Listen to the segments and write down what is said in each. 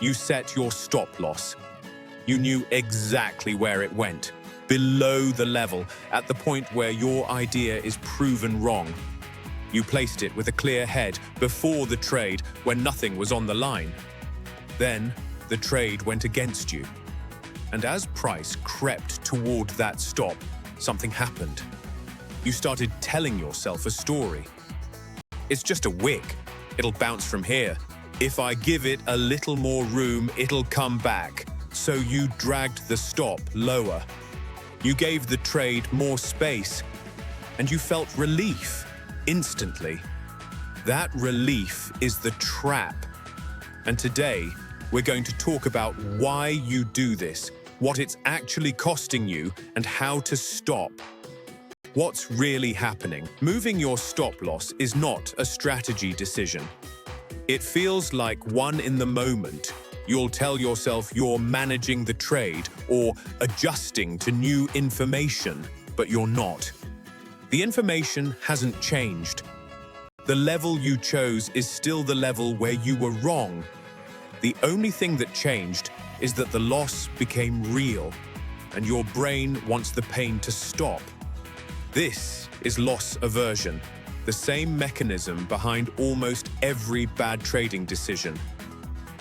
You set your stop loss. You knew exactly where it went, below the level, at the point where your idea is proven wrong. You placed it with a clear head before the trade when nothing was on the line. Then the trade went against you. And as price crept toward that stop, something happened. You started telling yourself a story. It's just a wick. It'll bounce from here. If I give it a little more room, it'll come back. So you dragged the stop lower. You gave the trade more space, and you felt relief instantly. That relief is the trap. And today, we're going to talk about why you do this, what it's actually costing you, and how to stop. What's really happening? Moving your stop loss is not a strategy decision. It feels like one in the moment. You'll tell yourself you're managing the trade or adjusting to new information, but you're not. The information hasn't changed. The level you chose is still the level where you were wrong. The only thing that changed is that the loss became real, and your brain wants the pain to stop. This is loss aversion, the same mechanism behind almost every bad trading decision.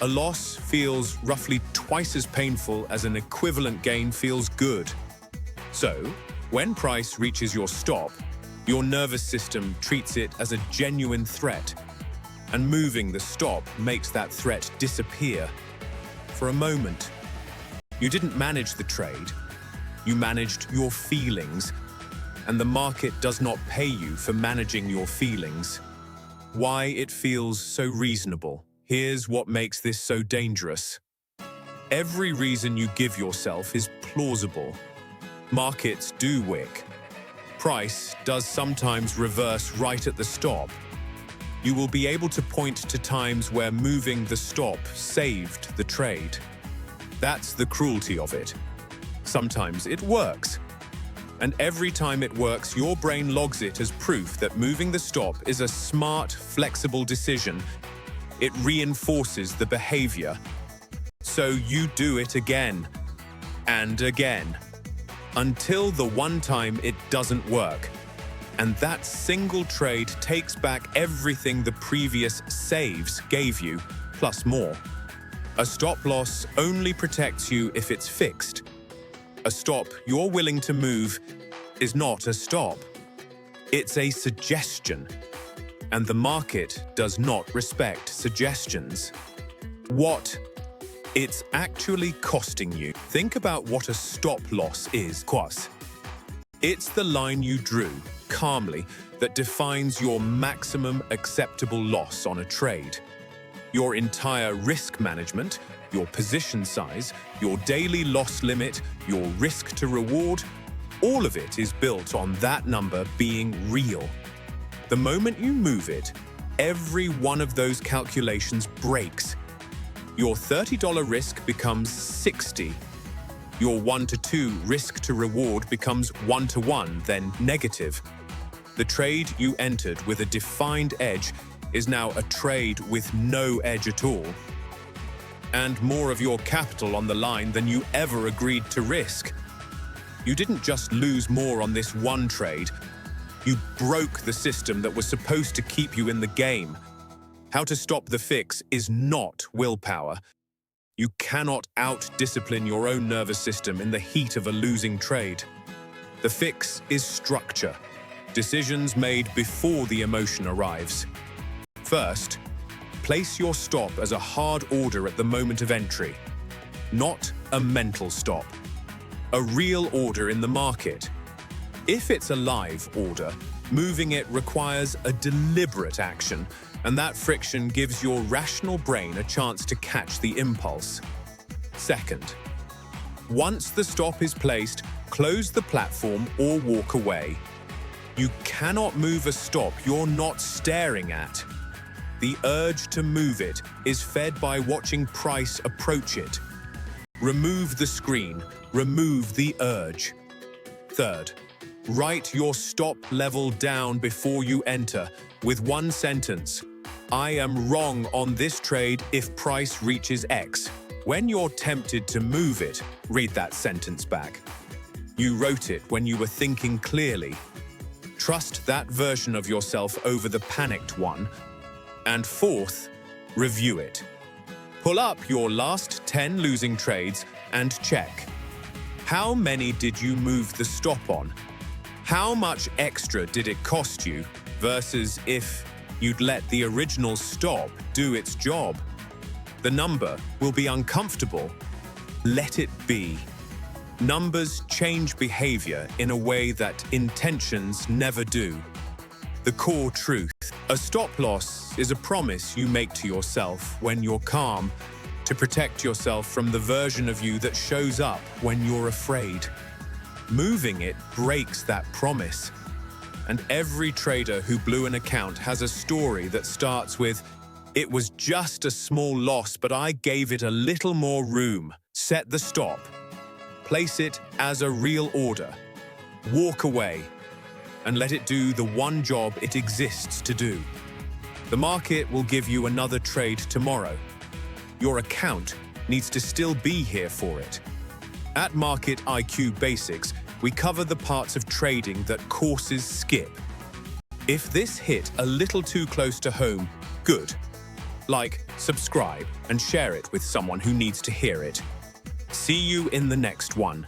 A loss feels roughly twice as painful as an equivalent gain feels good. So, when price reaches your stop, your nervous system treats it as a genuine threat, and moving the stop makes that threat disappear. For a moment, you didn't manage the trade, you managed your feelings, and the market does not pay you for managing your feelings. Why it feels so reasonable. Here's what makes this so dangerous. Every reason you give yourself is plausible. Markets do wick. Price does sometimes reverse right at the stop. You will be able to point to times where moving the stop saved the trade. That's the cruelty of it. Sometimes it works. And every time it works, your brain logs it as proof that moving the stop is a smart, flexible decision. It reinforces the behavior. So you do it again and again until the one time it doesn't work. And that single trade takes back everything the previous saves gave you, plus more. A stop loss only protects you if it's fixed. A stop you're willing to move is not a stop. It's a suggestion. And the market does not respect suggestions. What it's actually costing you. Think about what a stop loss is. It's the line you drew, calmly, that defines your maximum acceptable loss on a trade. Your entire risk management, your position size, your daily loss limit, your risk to reward, all of it is built on that number being real. The moment you move it, every one of those calculations breaks. Your $30 risk becomes 60. Your 1 to 2 risk to reward becomes 1 to 1, then negative. The trade you entered with a defined edge is now a trade with no edge at all. And more of your capital on the line than you ever agreed to risk. You didn't just lose more on this one trade. You broke the system that was supposed to keep you in the game. How to stop the fix is not willpower. You cannot out-discipline your own nervous system in the heat of a losing trade. The fix is structure. Decisions made before the emotion arrives. First, place your stop as a hard order at the moment of entry, not a mental stop. A real order in the market. If it's a live order, moving it requires a deliberate action, and that friction gives your rational brain a chance to catch the impulse. Second, once the stop is placed, close the platform or walk away. You cannot move a stop you're not staring at. The urge to move it is fed by watching price approach it. Remove the screen, remove the urge. Third, write your stop level down before you enter with one sentence. I am wrong on this trade if price reaches X. When you're tempted to move it, read that sentence back. You wrote it when you were thinking clearly. Trust that version of yourself over the panicked one. And fourth, review it. Pull up your last 10 losing trades and check. How many did you move the stop on? How much extra did it cost you versus if you'd let the original stop do its job? The number will be uncomfortable. Let it be. Numbers change behavior in a way that intentions never do. The core truth. A stop loss is a promise you make to yourself when you're calm to protect yourself from the version of you that shows up when you're afraid. Moving it breaks that promise. And every trader who blew an account has a story that starts with, "It was just a small loss, but I gave it a little more room." Set the stop. Place it as a real order. Walk away and let it do the one job it exists to do. The market will give you another trade tomorrow. Your account needs to still be here for it. At Market IQ Basics, we cover the parts of trading that courses skip. If this hit a little too close to home, good. Like, subscribe, and share it with someone who needs to hear it. See you in the next one.